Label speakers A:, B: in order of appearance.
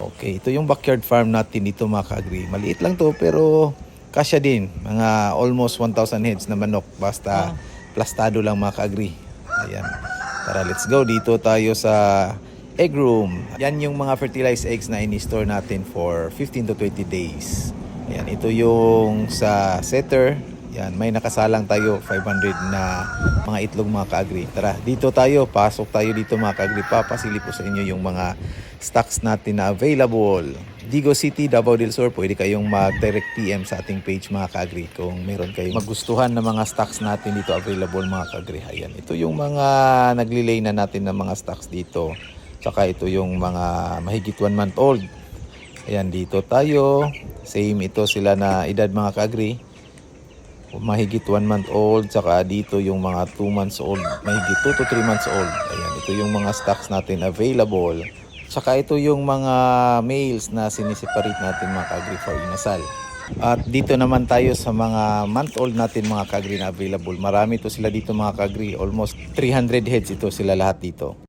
A: Okay, ito yung backyard farm natin dito mga ka-agri. Maliit lang to pero kasya din. Mga almost 1,000 heads na manok. Basta plastado lang mga ka-agri. Ayan. Tara, let's go. Dito tayo sa egg room. Yan yung mga fertilized eggs na in-store natin for 15 to 20 days. Ayan, ito yung sa setter. Yan, may nakasalang tayo 500 na mga itlog mga ka-agri. Tara, dito tayo. Pasok tayo dito mga ka-agri. Papasilip ko sa inyo yung mga stocks natin na available. Digo City, Davao del Sur, pwede kayong mag-direct PM sa ating page mga ka-agri kung meron kayong magustuhan na mga stocks natin dito available mga ka-agri. Ayan, ito yung mga naglilay na natin ng mga stocks dito. Tsaka ito yung mga mahigit 1 month old. Ayan, dito tayo. Same ito sila na edad mga ka-agri. Mahigit 1 month old. Tsaka dito yung mga 2 months old. Mahigit 2 to 3 months old. Ayan, ito yung mga stocks natin available. Tsaka ito yung mga males na siniseparate natin mga ka-agri for inasal. At dito naman tayo sa mga month old natin mga ka-agri na available. Marami to sila dito mga ka-agri. Almost 300 heads ito sila lahat dito.